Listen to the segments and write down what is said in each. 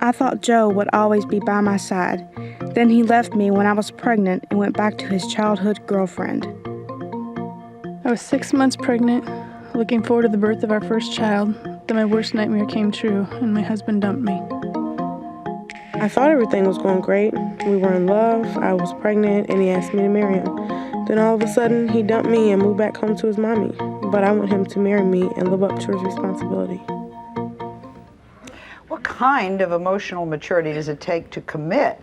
I thought Joe would always be by my side. Then he left me when I was pregnant and went back to his childhood girlfriend. I was 6 months pregnant, looking forward to the birth of our first child. Then my worst nightmare came true, and my husband dumped me. I thought everything was going great. We were in love, I was pregnant, and he asked me to marry him. Then all of a sudden, he dumped me and moved back home to his mommy. But I want him to marry me and live up to his responsibility. What kind of emotional maturity does it take to commit,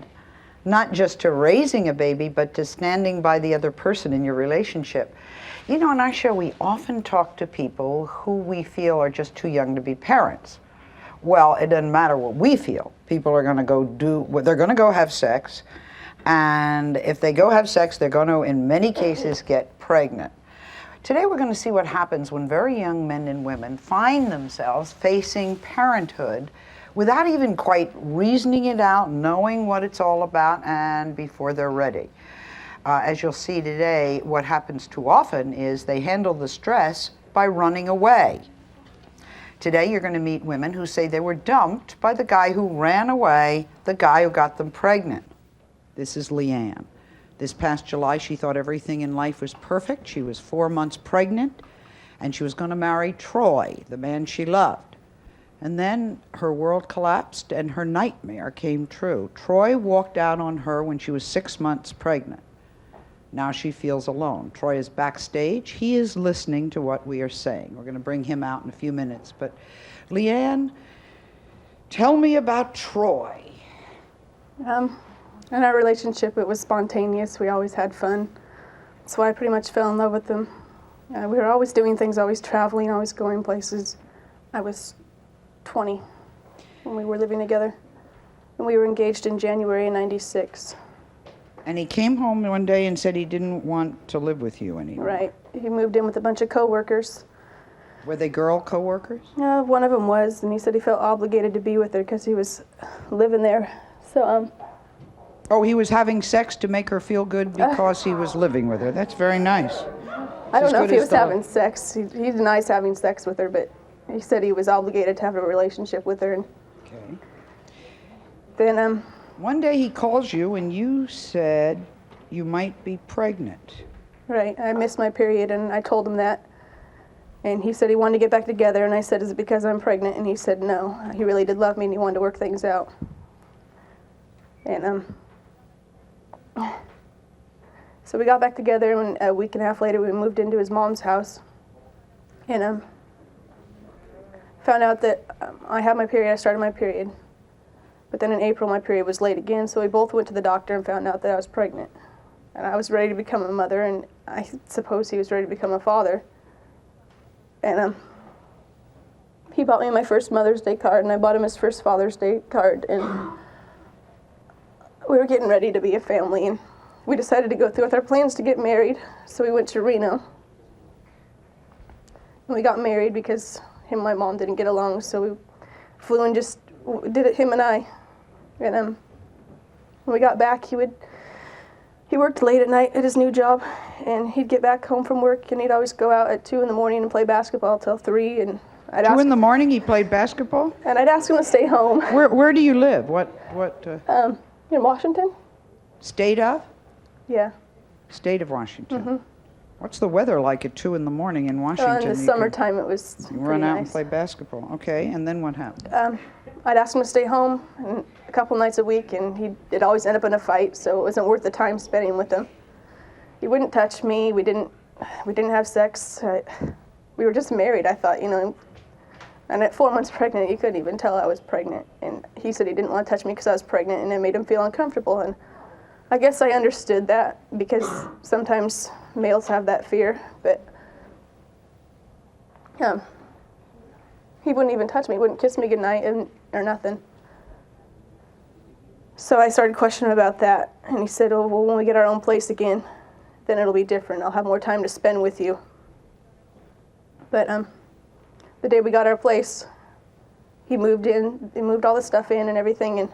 not just to raising a baby, but to standing by the other person in your relationship? You know, in our show, we often talk to people who we feel are just too young to be parents. Well, it doesn't matter what we feel. People are going to they're going to go have sex. And if they go have sex, they're going to, in many cases, get pregnant. Today, we're going to see what happens when very young men and women find themselves facing parenthood without even quite reasoning it out, knowing what it's all about, and before they're ready. As you'll see today, what happens too often is they handle the stress by running away. Today, you're going to meet women who say they were dumped by the guy who ran away, the guy who got them pregnant. This is Leanne. This past July, she thought everything in life was perfect. She was 4 months pregnant, and she was going to marry Troy, the man she loved. And then her world collapsed, and her nightmare came true. Troy walked out on her when she was 6 months pregnant. Now she feels alone. Troy is backstage. He is listening to what we are saying. We're going to bring him out in a few minutes. But Leanne, tell me about Troy. In our relationship, it was spontaneous. We always had fun. That's why I pretty much fell in love with him. We were always doing things, always traveling, always going places. I was 20 when we were living together. And we were engaged in January of '96. And he came home one day and said he didn't want to live with you anymore. Right. He moved in with a bunch of coworkers. Were they girl coworkers? One of them was, and he said he felt obligated to be with her because he was living there. So, Oh, he was having sex to make her feel good because he was living with her. That's very nice. I don't know if he was having sex. He denies having sex with her, but he said he was obligated to have a relationship with her. And okay. Then, one day he calls you and you said you might be pregnant. Right. I missed my period, and I told him that. And he said he wanted to get back together, and I said, is it because I'm pregnant? And he said no. He really did love me, and he wanted to work things out. And, so we got back together, and a week and a half later, we moved into his mom's house. And, found out that I had my period. I started my period. But then in April, my period was late again, so we both went to the doctor and found out that I was pregnant. And I was ready to become a mother, and I suppose he was ready to become a father. And he bought me my first Mother's Day card, and I bought him his first Father's Day card, and we were getting ready to be a family, and we decided to go through with our plans to get married, so we went to Reno. And we got married because him and my mom didn't get along, so we flew and just did it, him and I. And when we got back, he worked late at night at his new job, and he'd get back home from work, and he'd always go out at 2 in the morning and play basketball till 3. And I'd 2 in the morning he played basketball? And I'd ask him to stay home. Where do you live? What? In Washington. State of? Yeah. State of Washington. Mm-hmm. What's the weather like at 2 in the morning in Washington? In the summertime, it was run out nice. and play basketball. Okay, and then what happened? I'd ask him to stay home a couple nights a week, and it'd always end up in a fight, so it wasn't worth the time spending with him. He wouldn't touch me. We didn't have sex. We were just married, I thought, you know. And at 4 months pregnant, you couldn't even tell I was pregnant. And he said he didn't want to touch me because I was pregnant, and it made him feel uncomfortable. And I guess I understood that because sometimes males have that fear, but he wouldn't even touch me, wouldn't kiss me goodnight or nothing. So I started questioning about that, and he said, oh, well, when we get our own place again, then it'll be different. I'll have more time to spend with you. But the day we got our place, he moved all the stuff in and everything, and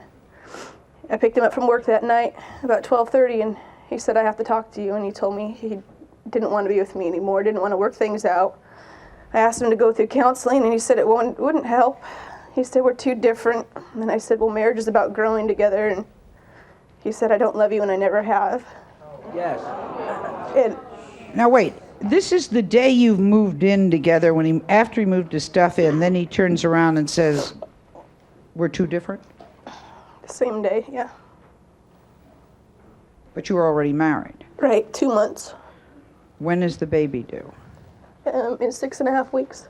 I picked him up from work that night about 12:30, and he said, I have to talk to you, and he told me he didn't want to be with me anymore, didn't want to work things out. I asked him to go through counseling, and he said it wouldn't help. he said, we're too different. And I said, well, marriage is about growing together. And he said, I don't love you and I never have. Yes. And Now wait, this is the day you've moved in together. After he moved his stuff in, then he turns around and says, we're too different? the same day, yeah. But you were already married. Right, 2 months. When is the baby due? In 6.5 weeks.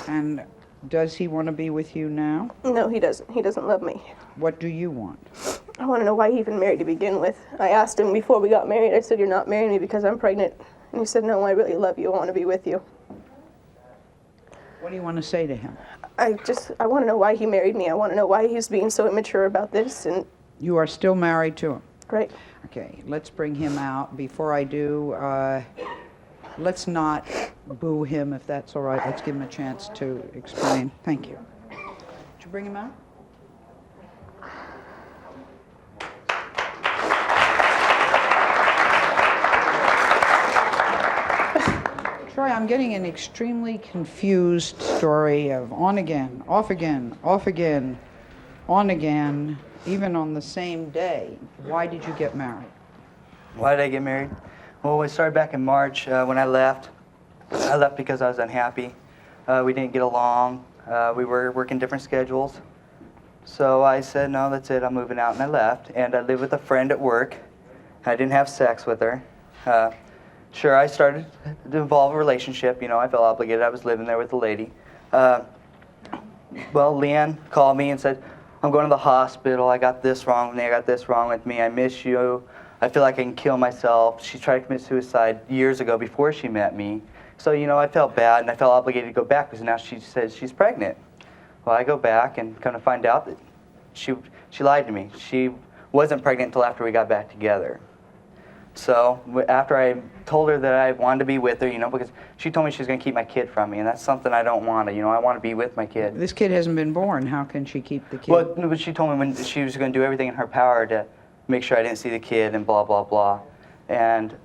And does he want to be with you now? No, he doesn't. He doesn't love me. What do you want? I want to know why he even married to begin with. I asked him before we got married, I said, you're not marrying me because I'm pregnant. And he said, no, I really love you. I want to be with you. What do you want to say to him? I want to know why he married me. I want to know why he's being so immature about this. And You are still married to him? right. Okay, let's bring him out. Before I do, let's not boo him if that's all right. Let's give him a chance to explain. Thank you. Did you bring him out? Troy, I'm getting an extremely confused story of on again, off again, off again, on again, even on the same day. Why did you get married? Why did I get married? Well, it started back in March when I left. I left because I was unhappy. We didn't get along. We were working different schedules. So I said, no, that's it, I'm moving out, and I left. And I lived with a friend at work. I didn't have sex with her. Sure, I started to involve a relationship. You know, I felt obligated. I was living there with a lady. Well, Leanne called me and said, I'm going to the hospital. I got this wrong with me. I got this wrong with me. I miss you. I feel like I can kill myself. She tried to commit suicide years ago before she met me. So, you know, I felt bad and I felt obligated to go back because now she says she's pregnant. Well, I go back and kind of find out that she lied to me. She wasn't pregnant until after we got back together. So after I told her that I wanted to be with her, you know, because she told me she was going to keep my kid from me, and that's something I don't want to. You know, I want to be with my kid. This kid hasn't been born. How can she keep the kid? Well, no, but she told me when she was going to do everything in her power to make sure I didn't see the kid and blah, blah, blah. And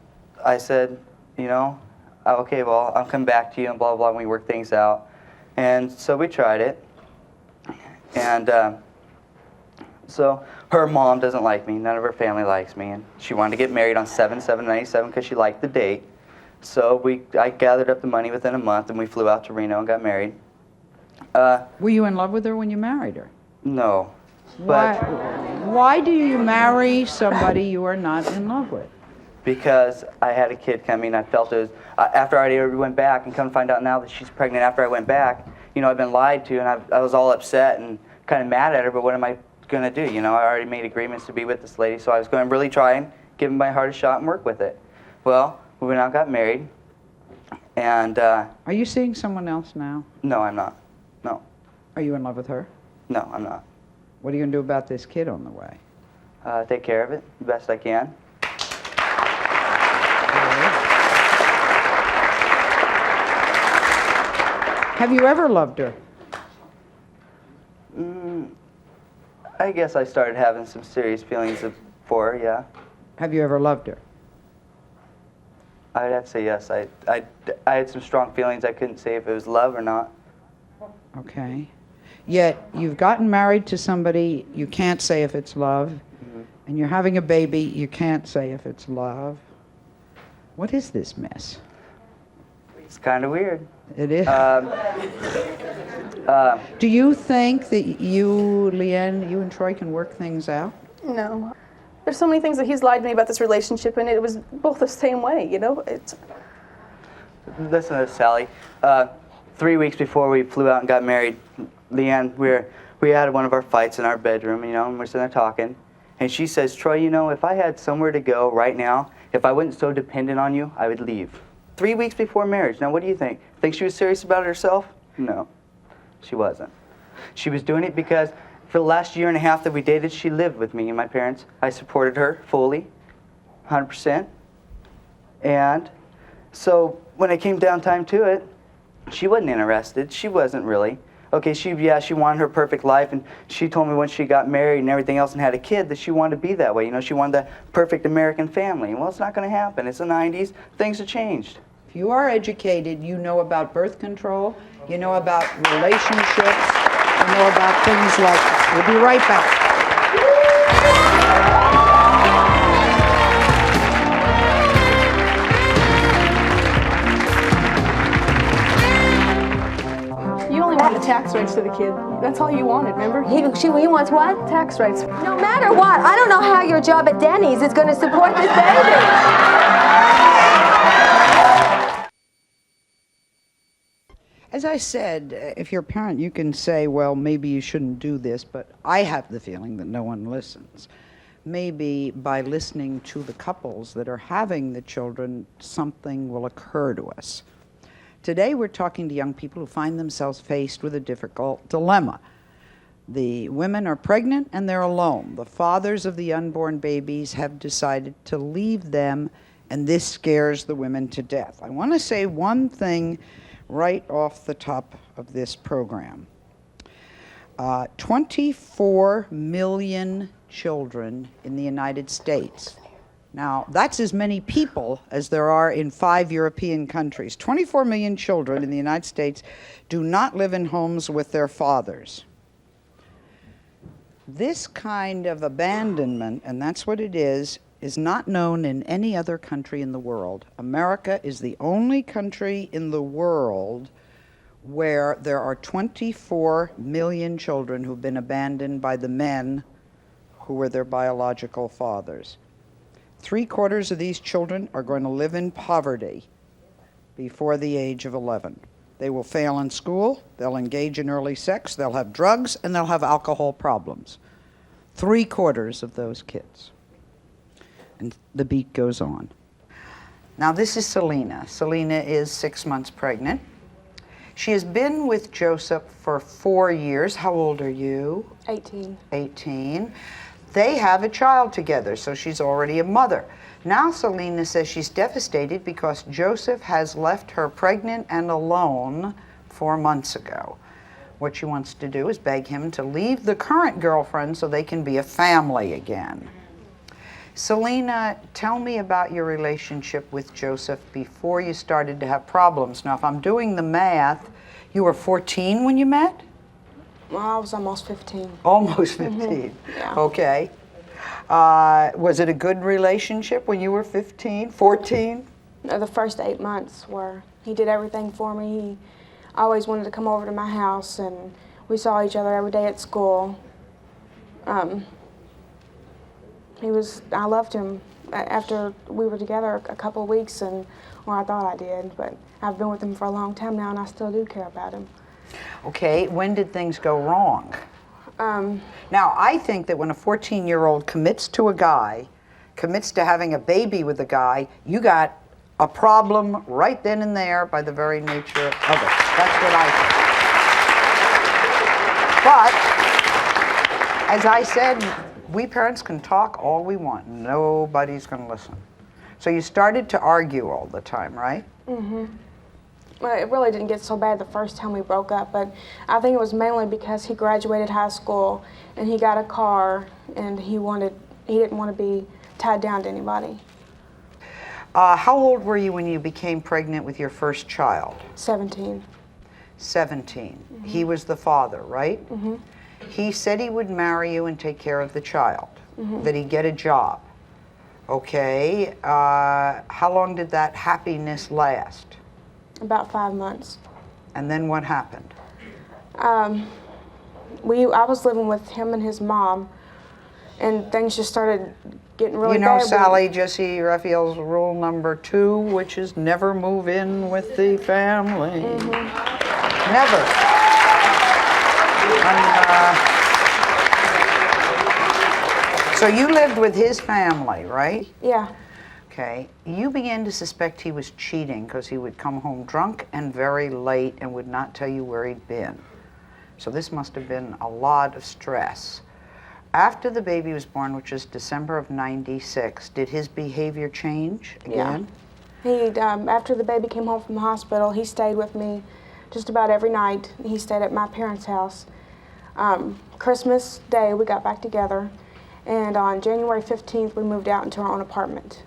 I said, you know, okay, well, I'll come back to you and blah, blah, and we worked things out. And so we tried it. And so her mom doesn't like me. None of her family likes me. And she wanted to get married on 7/7/97 because she liked the date. So I gathered up the money within a month and we flew out to Reno and got married. Were you in love with her when you married her? No. But Why do you marry somebody you are not in love with? because I had a kid coming, I felt it was, after I already went back and come to find out now that she's pregnant after I went back, you know, I've been lied to and I was all upset and kind of mad at her, but what am I going to do? You know, I already made agreements to be with this lady, so I was going to really try and give my hardest shot and work with it. Well, we went out and got married, and Are you seeing someone else now? no, I'm not. No, Are you in love with her? no, I'm not. What are you going to do about this kid on the way? Take care of it the best I can. Have you ever loved her? I guess I started having some serious feelings for her, yeah. Have you ever loved her? I'd have to say yes. I had some strong feelings. I couldn't say if it was love or not. Okay. Yet you've gotten married to somebody, you can't say if it's love, and you're having a baby, you can't say if it's love. What is this mess? It's kind of weird. It is. Do you think that you, Leanne, you and Troy can work things out? No. There's so many things that he's lied to me about this relationship, and it was both the same way, you know? Listen to this, Sally. 3 weeks before we flew out and got married, Leanne, we had one of our fights in our bedroom, you know, and we're sitting there talking. And she says, Troy, you know, if I had somewhere to go right now, if I wasn't so dependent on you, I would leave. 3 weeks before marriage. Now, what do you think? Think she was serious about it herself? No, she wasn't. She was doing it because for the last year and a half that we dated, she lived with me and my parents. I supported her fully, 100%. And so when it came down time to it, she wasn't interested. She wasn't really. Okay, she wanted her perfect life, and she told me when she got married and everything else and had a kid that she wanted to be that way. You know, she wanted that perfect American family. Well, it's not going to happen. It's the 90s. Things have changed. If you are educated, you know about birth control, you know about relationships, you know about things like that. We'll be right back. You only wanted tax rights to the kid. That's all you wanted, remember? He wants what? Tax rights. No matter what, I don't know how your job at Denny's is going to support this baby. As I said, if you're a parent, you can say, well, maybe you shouldn't do this, but I have the feeling that no one listens. Maybe by listening to the couples that are having the children, something will occur to us. Today, we're talking to young people who find themselves faced with a difficult dilemma. The women are pregnant and they're alone. The fathers of the unborn babies have decided to leave them, and this scares the women to death. I want to say one thing right off the top of this program. 24 million children in the United States. Now, that's as many people as there are in 5 European countries. 24 million children in the United States do not live in homes with their fathers. This kind of abandonment, and that's what it is not known in any other country in the world. America is the only country in the world where there are 24 million children who've been abandoned by the men who were their biological fathers. 3/4 of these children are going to live in poverty before the age of 11. They will fail in school, they'll engage in early sex, they'll have drugs, and they'll have alcohol problems. 3/4 of those kids. And the beat goes on. Now this is Selena. Selena is 6 months pregnant. She has been with Joseph for 4 years. How old are you? 18. 18. They have a child together, so she's already a mother. Now Selena says she's devastated because Joseph has left her pregnant and alone 4 months ago. What she wants to do is beg him to leave the current girlfriend so they can be a family again. Selena, tell me about your relationship with Joseph before you started to have problems. Now, if I'm doing the math, you were 14 when you met? Well, I was almost 15. Almost 15. Yeah. Okay. Was it a good relationship when you were 15, 14? The first 8 months were, he did everything for me. He always wanted to come over to my house, and we saw each other every day at school. I loved him after we were together a couple of weeks, or I thought I did, but I've been with him for a long time now, and I still do care about him. Okay, when did things go wrong? Now, I think that when a 14-year-old commits to a guy, commits to having a baby with a guy, you got a problem right then and there by the very nature of it. That's what I think. But, as I said, we parents can talk all we want. Nobody's going to listen. So you started to argue all the time, right? Mm-hmm. Well, it really didn't get so bad the first time we broke up, but I think it was mainly because he graduated high school and he got a car, and he didn't want to be tied down to anybody. How old were you when you became pregnant with your first child? 17. 17. Mm-hmm. He was the father, right? Mm-hmm. He said he would marry you and take care of the child, mm-hmm. that he'd get a job. Okay, how long did that happiness last? About 5 months. And then what happened? I was living with him and his mom, and things just started getting really bad. You know Sally Jessy Raphael's rule number 2, which is never move in with the family. Mm-hmm. Never. So you lived with his family, right? Yeah. Okay. You began to suspect he was cheating because he would come home drunk and very late and would not tell you where he'd been. So this must have been a lot of stress. After the baby was born, which is December of '96, did his behavior change again? Yeah. He, after the baby came home from the hospital, he stayed with me just about every night. He stayed at my parents' house. Christmas Day, we got back together, and on January 15th, we moved out into our own apartment.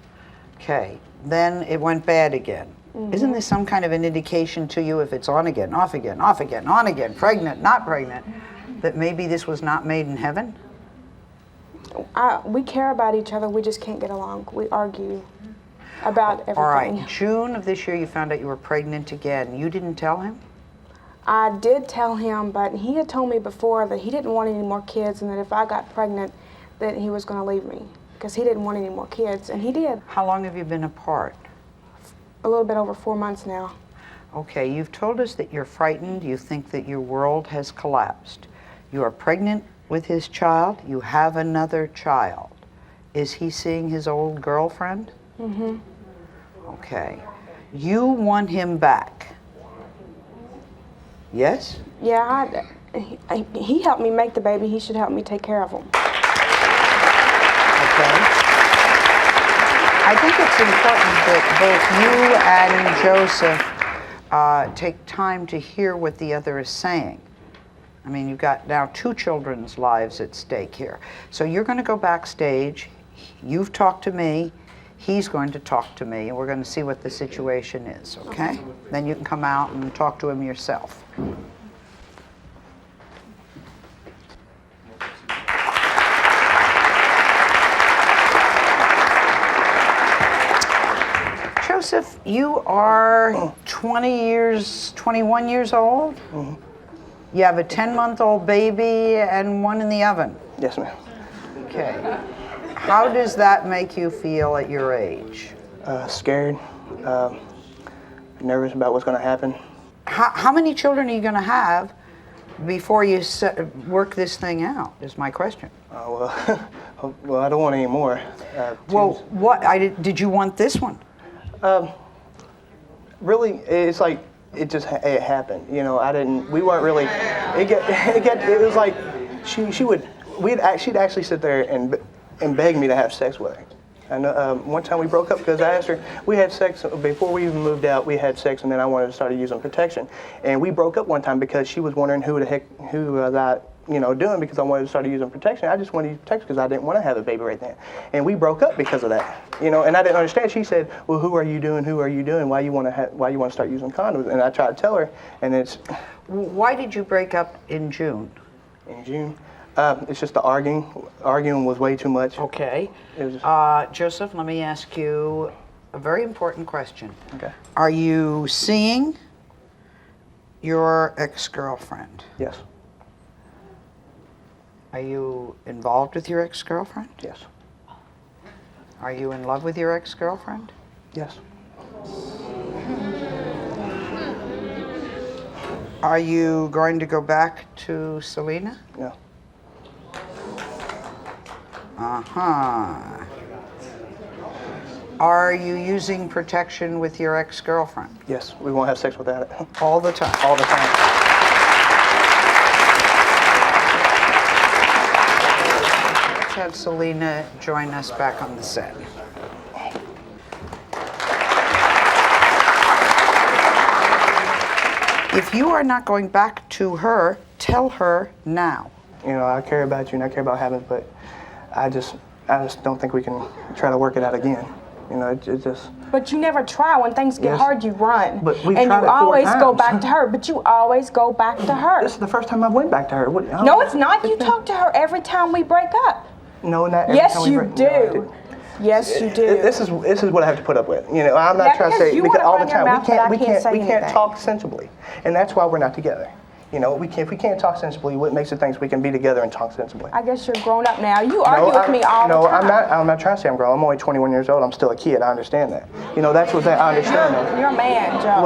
Okay, then it went bad again. Mm-hmm. Isn't this some kind of an indication to you if it's on again, off again, off again, on again, pregnant, not pregnant? That maybe this was not made in heaven? We care about each other. We just can't get along. We argue about everything. All right, June of this year you found out you were pregnant again. You didn't tell him? I did tell him, but he had told me before that he didn't want any more kids and that if I got pregnant, that he was going to leave me because he didn't want any more kids, and he did. How long have you been apart? A little bit over 4 months now. Okay, you've told us that you're frightened. You think that your world has collapsed. You are pregnant with his child. You have another child. Is he seeing his old girlfriend? Mm-hmm. Okay. You want him back. Yes? Yeah, he helped me make the baby. He should help me take care of him. Okay. I think it's important that both you and Joseph take time to hear what the other is saying. I mean, you've got now 2 children's lives at stake here. So you're going to go backstage. You've talked to me. He's going to talk to me, and we're going to see what the situation is, okay? Then you can come out and talk to him yourself. Joseph, you are 21 years old? Mm-hmm. You have a 10-month-old baby and one in the oven. Yes, ma'am. Okay. How does that make you feel at your age? Scared, nervous about what's going to happen. How many children are you going to have before you work this thing out, is my question. Well, well, I don't want any more. Well, did you want this one? Really, it's like, it happened. You know, we weren't really, it was like, she'd actually sit there and beg me to have sex with her. And one time we broke up because I asked her, we had sex before we even moved out, we had sex, and then I wanted to start using protection. And we broke up one time because she was wondering who was I, doing, because I wanted to start using protection. I just wanted to use protection because I didn't want to have a baby right then. And we broke up because of that. And I didn't understand. She said, well, who are you doing? Who are you doing? Why you want to start using condoms? And I tried to tell her, and it's... Why did you break up in June? In June? It's just the arguing. Arguing was way too much. Okay. Joseph, let me ask you a very important question. Okay. Are you seeing your ex-girlfriend? Yes. Are you involved with your ex-girlfriend? Yes. Are you in love with your ex-girlfriend? Yes. Are you going to go back to Selena? No. Uh-huh. Are you using protection with your ex-girlfriend? Yes, we won't have sex without it. All the time? All the time. Let's have Selena join us back on the set. If you are not going back to her, tell her now. I care about you and I care about having, but I just don't think we can try to work it out again. It just... But you never try. When things get hard, you run. But we've and tried you it 4 always go times. back to her. But you always go back to her. This is the first time I went back to her. No, it's not. You talk to her every time we break up. No, not every Yes, time we you break. do. No, I do. Yes, you do. This is what I have to put up with. I'm not Yeah, trying to because say you because wanna all the run your time mouth, but I we can't say can't anything. talk sensibly, and that's why we're not together. If we can't talk sensibly, what makes it things we can be together and talk sensibly? I guess you're grown up now. You argue with me all the time. I'm not trying to say I'm grown. I'm only 21 years old. I'm still a kid. I understand that. That's what I understand that. You're a man, Joe.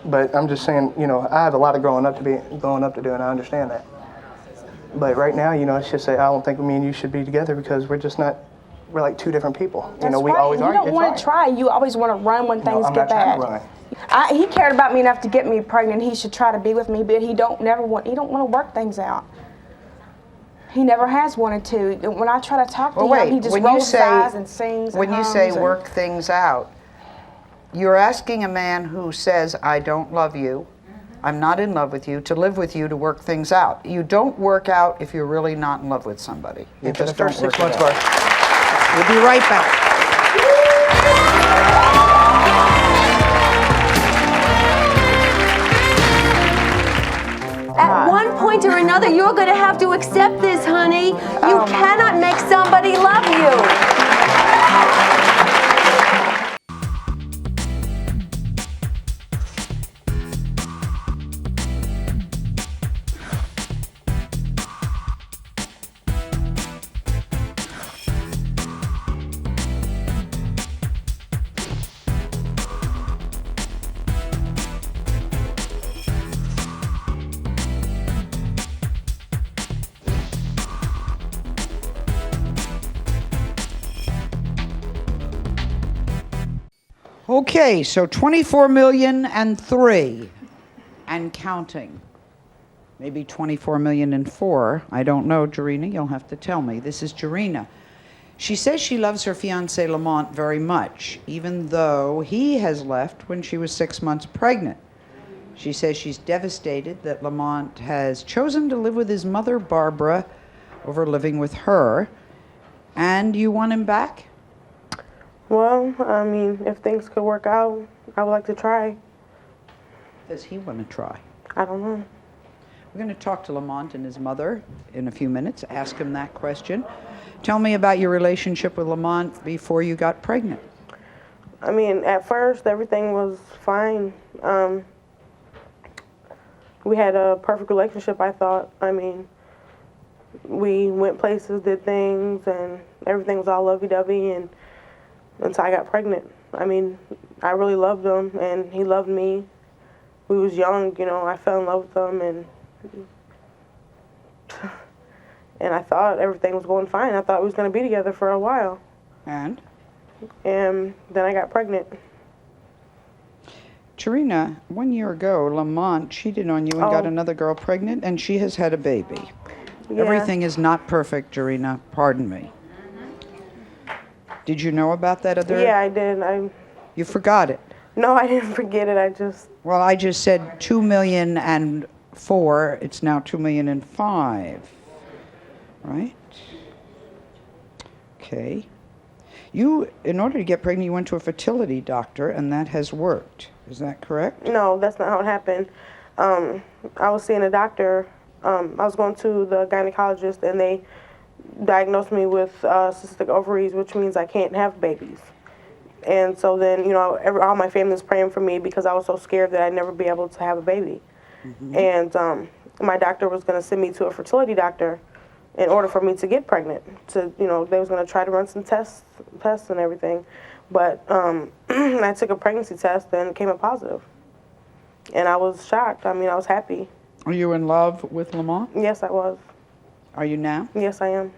But I'm just saying, I have a lot of growing up to do, and I understand that. But right now, it's just I don't think me and you should be together because we're just not. We're like 2 different people. That's We right. always You argue. don't want to try. You always want to run when things I'm get not trying bad. to run. He cared about me enough to get me pregnant. He should try to be with me, but he don't want to work things out. He never has wanted to. When I try to talk to him, he just rolls his eyes and sings. When you say work things out, you're asking a man who says, I don't love you, I'm not in love with you, to live with you to work things out. You don't work out if you're really not in love with somebody. You For the just first don't 6 work months it of out. our... We'll be right back. point or another, you're going to have to accept this, honey. You cannot make somebody love you. Okay, so 24 million and 3 and counting. Maybe 24 million and 4. I don't know, Gerina, you'll have to tell me. This is Gerina. She says she loves her fiancé Lamont very much, even though he has left when she was 6 months pregnant. She says she's devastated that Lamont has chosen to live with his mother, Barbara, over living with her. And you want him back? Well, I mean, if things could work out, I would like to try. Does he want to try? I don't know. We're going to talk to Lamont and his mother in a few minutes, ask him that question. Tell me about your relationship with Lamont before you got pregnant. I mean, at first, everything was fine. We had a perfect relationship, I thought. I mean, we went places, did things, and everything was all lovey-dovey, and until I got pregnant. I mean, I really loved him, and he loved me. We was young, you know, I fell in love with him, and I thought everything was going fine. I thought we was going to be together for a while. And then I got pregnant. Gerinas, 1 year ago, Lamont cheated on you and got another girl pregnant, and she has had a baby. Yeah. Everything is not perfect, Gerinas. Pardon me. Did you know about that other? Yeah, I did. You forgot it? No, I didn't forget it. Well, I just said 2 million and 4. It's now 2 million and 5. Right? Okay. You, in order to get pregnant, you went to a fertility doctor, and that has worked. Is that correct? No, that's not how it happened. I was seeing a doctor. I was going to the gynecologist, and they diagnosed me with cystic ovaries, which means I can't have babies. And so then, you know, all my family was praying for me because I was so scared that I'd never be able to have a baby. Mm-hmm. And my doctor was going to send me to a fertility doctor in order for me to get pregnant. To, you know, they was going to try to run some tests and everything. But I took a pregnancy test and it came up positive. And I was shocked. I mean, I was happy. Are you in love with Lamont? Yes, I was. Are you now? Yes, I am.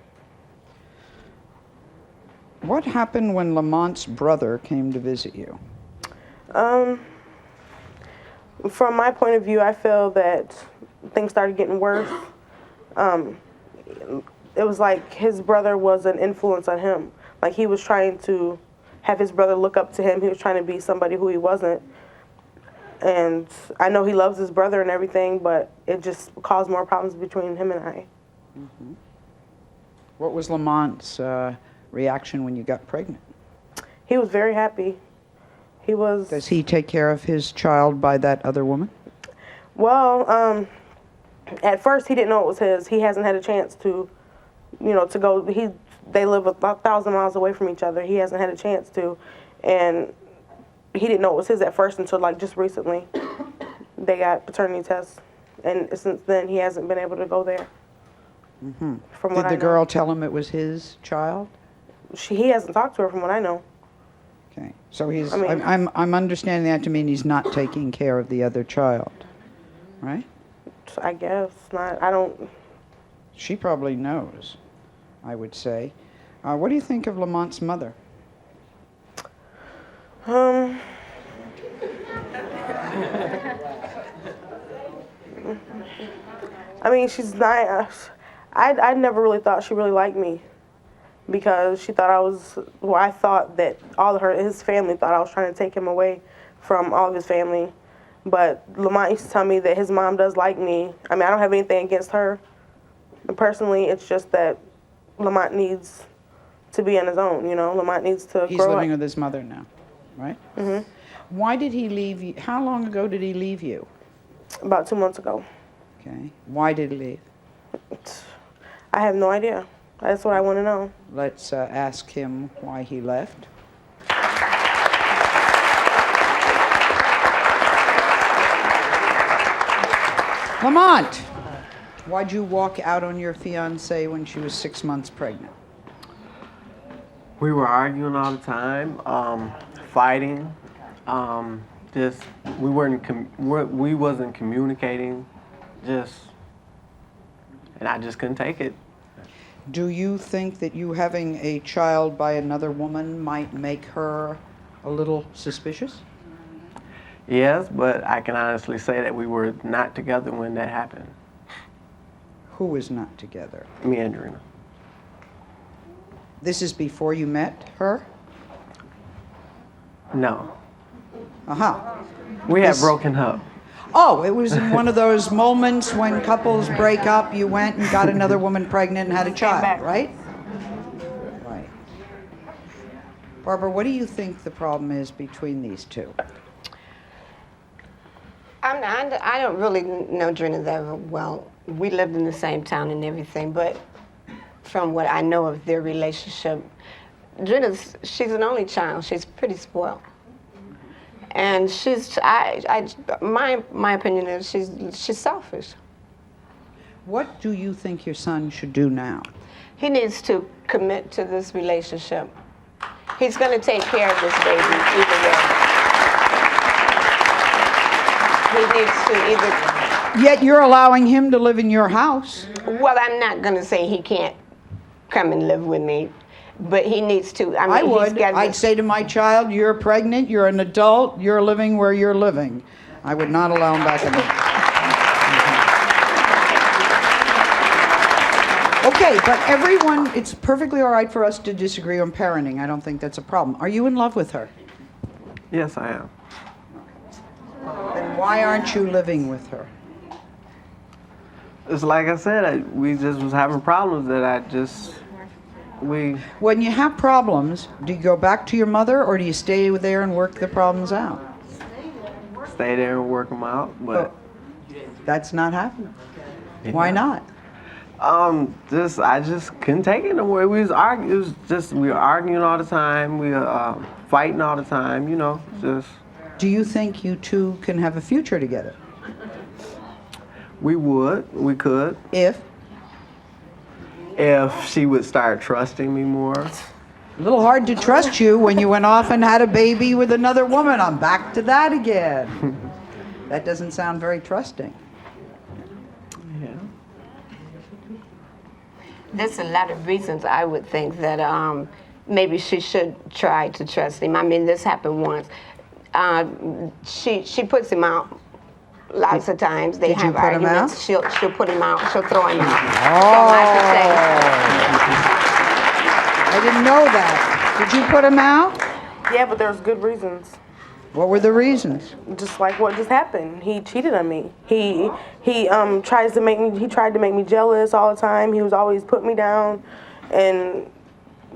What happened when Lamont's brother came to visit you? From my point of view, I feel that things started getting worse. It was like his brother was an influence on him. Like he was trying to have his brother look up to him. He was trying to be somebody who he wasn't. And I know he loves his brother and everything, but it just caused more problems between him and I. Mm-hmm. What was Lamont's reaction when you got pregnant? He was very happy. He was... Does he take care of his child by that other woman? Well, at first he didn't know it was his. He hasn't had a chance to, you know, to go. They live about 1,000 miles away from each other. He hasn't had a chance to, and he didn't know it was his at first until like just recently. They got paternity tests, and since then he hasn't been able to go there. Mm-hmm. From what I know. Did the girl tell him it was his child? He hasn't talked to her from what I know. Okay, so he's. I'm understanding that to mean he's not taking care of the other child, right? I guess not. I don't. She probably knows, I would say. What do you think of Lamont's mother? I mean, she's nice. I never really thought she really liked me because she thought I was. Well, I thought that his family thought I was trying to take him away from all of his family. But Lamont used to tell me that his mom does like me. I mean, I don't have anything against her. Personally, it's just that Lamont needs to be on his own, you know? Lamont needs to grow up. He's living with his mother now, right? Mm-hmm. Why did he leave you? How long ago did he leave you? About 2 months ago. Okay. Why did he leave? I have no idea. That's what I want to know. Let's ask him why he left. Lamont, why'd you walk out on your fiancée when she was 6 months pregnant? We were arguing all the time, fighting. Just we wasn't communicating. And I just couldn't take it. Do you think that you having a child by another woman might make her a little suspicious? Yes, but I can honestly say that we were not together when that happened. Who was not together? Me and Gerinas. This is before you met her? No. Uh-huh. We had broken up. Oh, it was in one of those moments when couples break up, you went and got another woman pregnant and had a child, right? Right. Barbara, what do you think the problem is between these two? I don't really know Gerinas that well. We lived in the same town and everything, but from what I know of their relationship, Gerinas, she's an only child. She's pretty spoiled. And my opinion is she's selfish. What do you think your son should do now? He needs to commit to this relationship. He's going to take care of this baby either way. He needs to either... Yet you're allowing him to live in your house. Well, I'm not going to say he can't come and live with me, but he needs to. I mean, I'd say to my child, you're pregnant, you're an adult, you're living where you're living. I would not allow him back in the Okay, but everyone, it's perfectly all right for us to disagree on parenting. I don't think that's a problem. Are you in love with her? Yes, I am. Then why aren't you living with her? It's like I said, we just was having problems that When you have problems, do you go back to your mother or do you stay there and work the problems out? stay there and work them out, but that's not happening. Yeah. Why not? I just couldn't take it no more. We were arguing all the time. We were fighting all the time. Just. Do you think you two can have a future together? We could. If she would start trusting me more. A little hard to trust you when you went off and had a baby with another woman. I'm back to that again. That doesn't sound very trusting. Yeah. There's a lot of reasons I would think that maybe she should try to trust him. I mean, this happened once. She puts him out lots of times. They have arguments. She'll put him out. She'll throw him out. Oh. I didn't know that. Did you put him out? Yeah, but there's good reasons. What were the reasons? Just like what just happened. He cheated on me. He tried to make me jealous all the time. He was always putting me down, and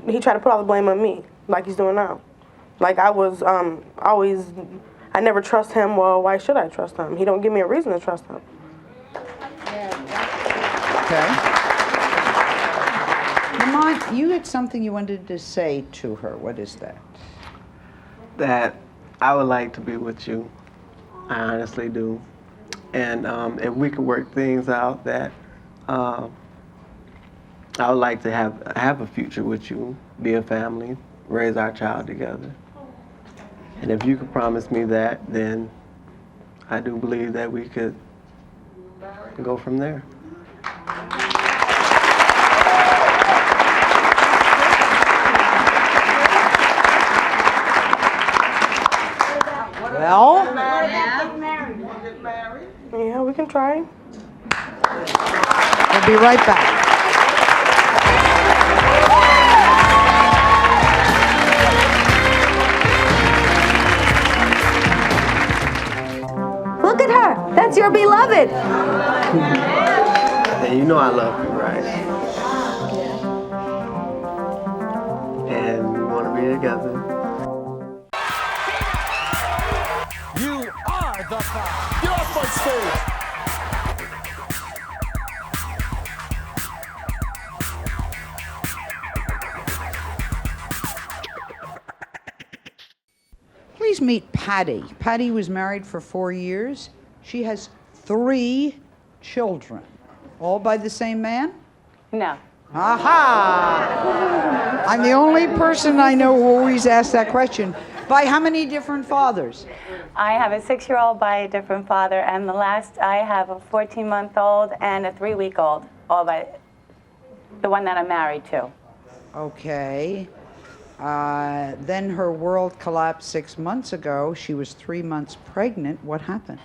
he tried to put all the blame on me, like he's doing now. Like I was I never trust him. Well, why should I trust him? He don't give me a reason to trust him. Okay. Lamont, you had something you wanted to say to her. What is that? That I would like to be with you. I honestly do. And if we could work things out, that I would like to have a future with you, be a family, raise our child together. And if you could promise me that, then I do believe that we could go from there. Well? Yeah, we can try. We'll be right back. Look at her. That's your beloved. And you know I love you, right? And we want to be together. You are the Get off my stage! Please meet Patty. Patty was married for 4 years. She has 3 children. All by the same man? No. Aha! I'm the only person I know who always asks that question. By how many different fathers? I have a 6-year-old by a different father, and the last I have a 14-month-old and a 3-week-old, all by the one that I'm married to. Okay. Then her world collapsed 6 months ago. She was 3 months pregnant. What happened?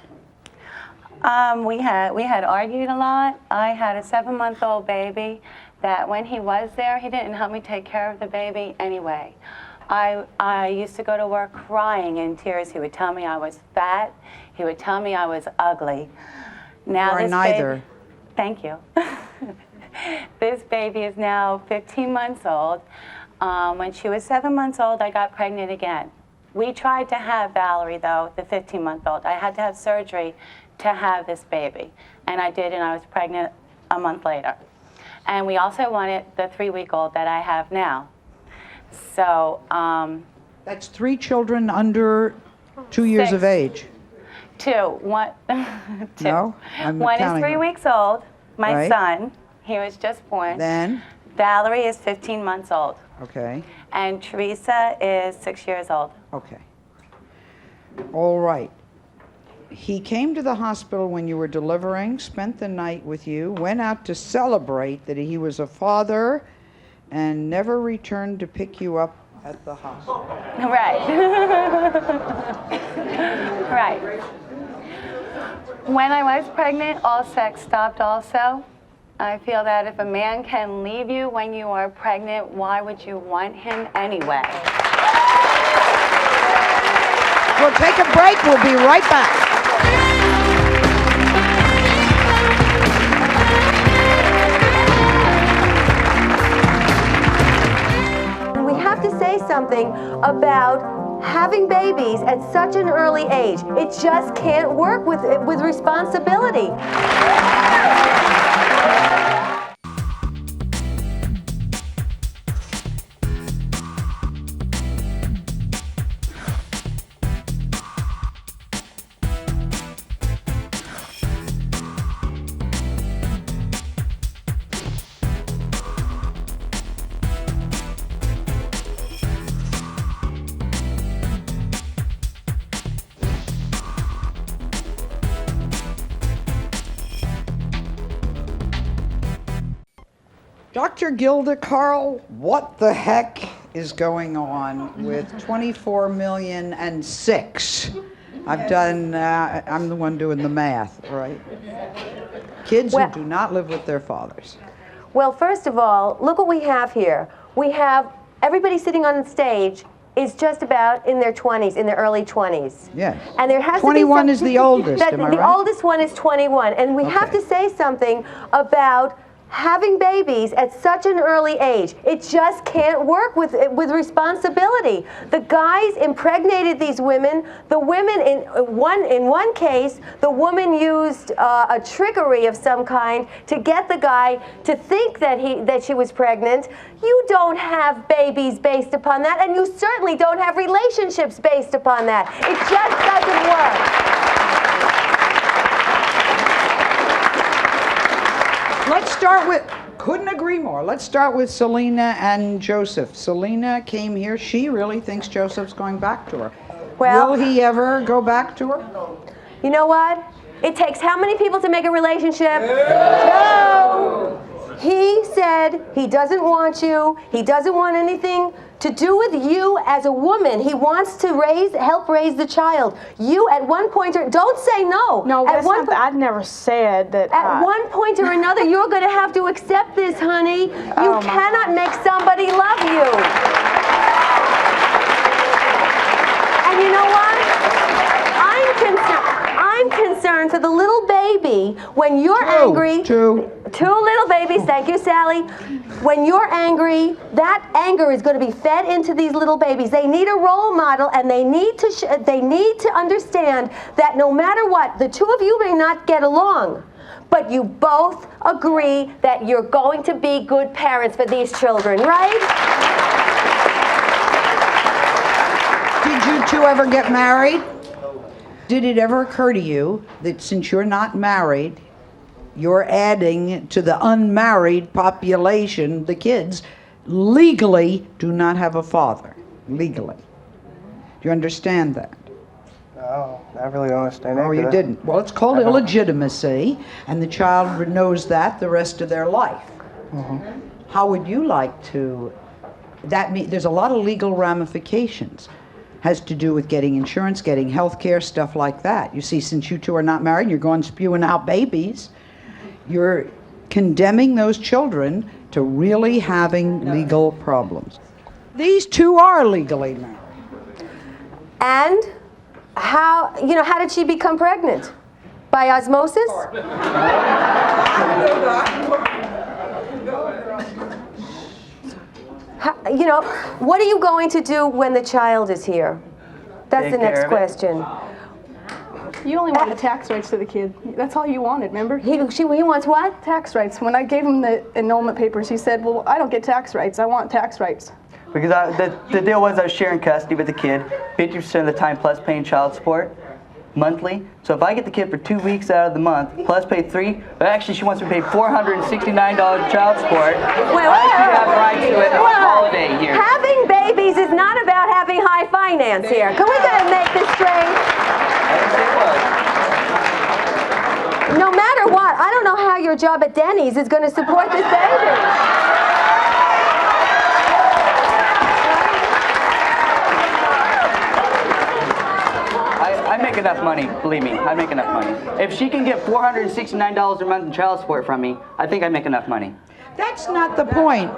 We had argued a lot. I had a 7-month-old baby that when he was there, he didn't help me take care of the baby anyway. I used to go to work crying in tears. He would tell me I was fat. He would tell me I was ugly. Now You are this neither. baby, thank you. This baby is now 15 months old. When she was 7 months old, I got pregnant again. We tried to have Valerie, though, the 15-month-old. I had to have surgery to have this baby. And I did, and I was pregnant a month later. And we also wanted the 3-week-old that I have now. So, That's 3 children under 2 years 6. of age. 2. One, 2. No? I'm One is counting 3 them. weeks old, my Right. son. He was just born. Then? Valerie is 15 months old. Okay. And Teresa is 6 years old. Okay. All right. He came to the hospital when you were delivering, spent the night with you, went out to celebrate that he was a father, and never returned to pick you up at the hospital. Right. Right. When I was pregnant, all sex stopped also. I feel that if a man can leave you when you are pregnant, why would you want him anyway? We'll take a break. We'll be right back. We have to say something about having babies at such an early age. It just can't work with responsibility. Dr. Gilda Carl, what the heck is going on with 24,000,006? I'm the one doing the math, right? Kids Well- who do not live with their fathers. Well, first of all, look what we have here. We have everybody sitting on the stage is just about in their 20s, in their early 20s. Yes. And there has 21 to be is the oldest, am I the right? oldest one is 21. And we have Okay. to say something about having babies at such an early age. It just can't work with responsibility. The guys impregnated these women. The women, in one case, the woman used a trickery of some kind to get the guy to think that she was pregnant. You don't have babies based upon that, and you certainly don't have relationships based upon that. It just doesn't work. Let's start with, couldn't agree more. Let's start with Selena and Joseph. Selena came here. She really thinks Joseph's going back to her. Well- Will he ever go back to her? You know what? It takes how many people to make a relationship? No! He said he doesn't want you. He doesn't want anything to do with you as a woman. He wants to help raise the child. You at one point, don't say no. No, at that's one not, I'd never said that. At one point or another, you're going to have to accept this, honey. You Oh, my cannot make somebody love you. And you know what? I'm concerned for the little baby when you're angry. Two little babies, thank you, Sally. When you're angry, that anger is going to be fed into these little babies. They need a role model, and they need to understand that no matter what, the two of you may not get along, but you both agree that you're going to be good parents for these children, right? Did you two ever get married? Did it ever occur to you that since you're not married, you're adding to the unmarried population, the kids legally do not have a father, legally. Do you understand that? No, I really don't understand that. Oh, you didn't. Well, it's called illegitimacy, and the child knows that the rest of their life. How would you like to, there's a lot of legal ramifications. Has to do with getting insurance, getting health care, stuff like that. You see, since you two are not married, you're going spewing out babies, you're condemning those children to really having legal problems. These two are legally married. And how did she become pregnant? By osmosis? What are you going to do when the child is here? That's the next question. You only wanted tax rights to the kid. That's all you wanted, remember? He wants what? Tax rights. When I gave him the annulment papers, he said, well, I don't get tax rights. I want tax rights. Because the deal was I was sharing custody with the kid, 50% of the time plus paying child support monthly. So if I get the kid for 2 weeks out of the month, plus pay actually she wants to pay $469 child support. I should have rights to it on holiday here. Having babies is not about having high finance here. Can we go and make this straight? No matter what, I don't know how your job at Denny's is going to support this baby. I make enough money, believe me, I make enough money. If she can get $469 a month in child support from me, I think I make enough money. That's not the point.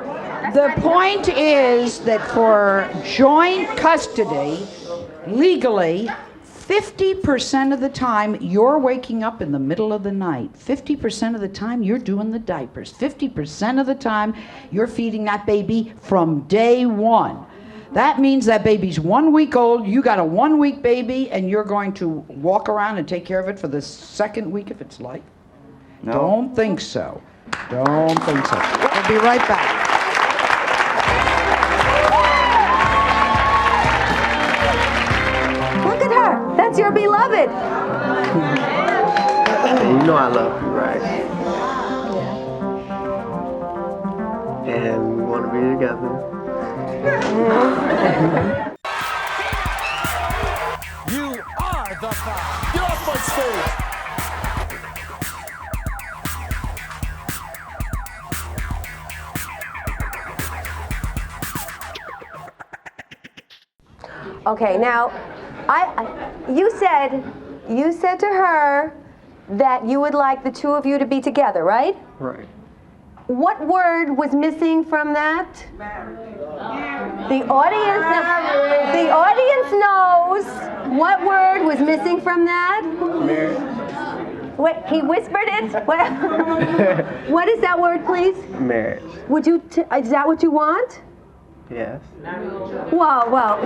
The point is that for joint custody, legally, 50% of the time you're waking up in the middle of the night. 50% of the time you're doing the diapers. 50% of the time you're feeding that baby from day one. That means that baby's 1 week old, you got a 1 week baby, and you're going to walk around and take care of it for the second week of its life? No. Don't think so. Don't think so. We'll be right back. Look at her. That's your beloved. You know I love you, right? And we want to be together. You are the Fire. Get off my stage. Okay, now, you said to her that you would like the two of you to be together, right? Right. What word was missing from that? The audience knows what word was missing from that. Marriage. Wait, he whispered it. What is that word, please? Marriage. Would you? Is that what you want? Yes. Whoa. Well,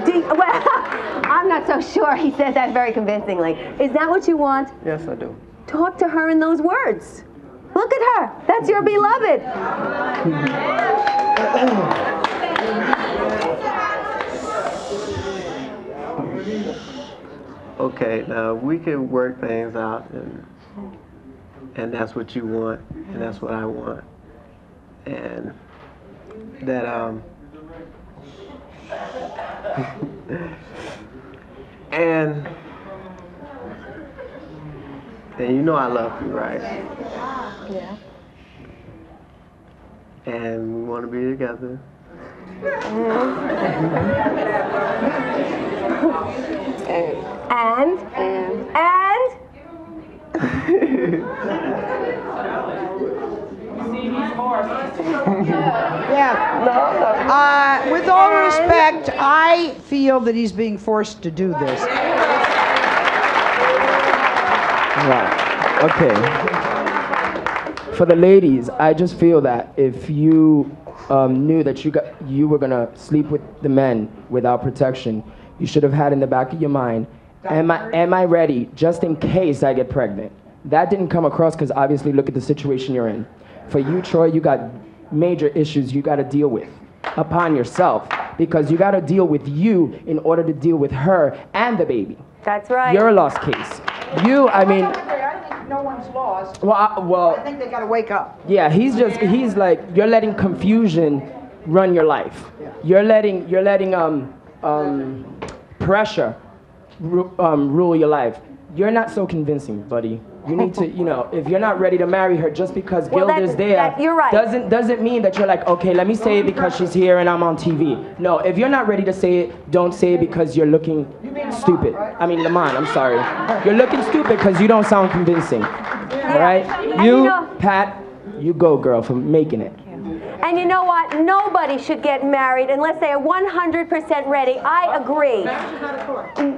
I'm not so sure. He said that very convincingly. Is that what you want? Yes, I do. Talk to her in those words. Look at her. That's your beloved. Okay, now we can work things out, and that's what you want, and that's what I want, and that and you know I love you, right? Yeah. And we want to be together. And Yeah. With all respect, I feel that he's being forced to do this. Right. Okay. For the ladies, I just feel that if you knew that you were gonna sleep with the men without protection, you should have had in the back of your mind, am I ready just in case I get pregnant? That didn't come across because obviously look at the situation you're in. For you, Troy, you got major issues you got to deal with upon yourself. because you got to deal with you in order to deal with her and the baby. That's right. You're a lost case. I mean, I think no one's lost. well, I think they got to wake up. yeah, he's like, you're letting confusion run your life. You're letting pressure rule your life. You're not so convincing, buddy. You need to, if you're not ready to marry her just because Gilda's there, you're right. doesn't mean that you're like, okay, let me say it because she's here and I'm on TV. No, if you're not ready to say it, don't say it because you're looking stupid. I mean, Lamont, I'm sorry. You're looking stupid because you don't sound convincing. All right? Pat, you go, girl, for making it. And you know what? Nobody should get married unless they are 100% ready. I agree.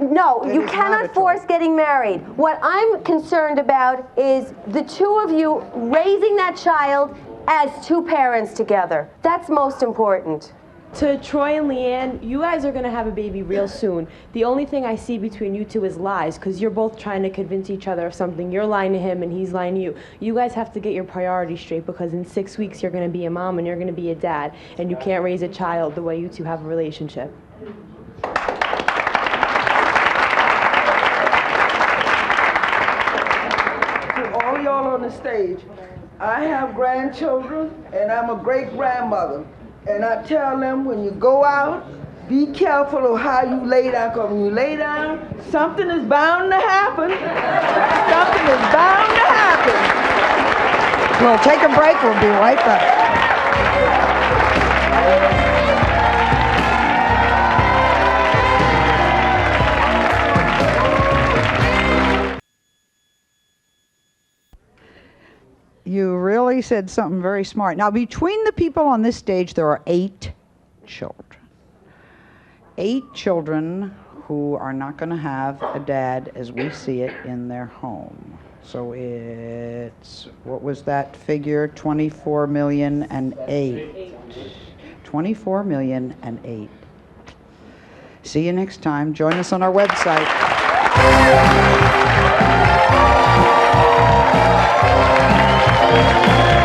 No, you cannot force getting married. What I'm concerned about is the two of you raising that child as two parents together. That's most important. To Troy and Leanne, you guys are going to have a baby real soon. The only thing I see between you two is lies, because you're both trying to convince each other of something. You're lying to him and he's lying to you. You guys have to get your priorities straight, because in 6 weeks you're going to be a mom and you're going to be a dad, and you can't raise a child the way you two have a relationship. To all y'all on the stage, I have grandchildren and I'm a great-grandmother. And I tell them, when you go out, be careful of how you lay down, because when you lay down, something is bound to happen. Something is bound to happen. We'll take a break. We'll be right back. You really said something very smart. Now, between the people on this stage, there are 8 children. 8 children who are not going to have a dad as we see it in their home. So it's, what was that figure? 24 million and 8. 24 million and 8. See you next time. Join us on our website. Thank you.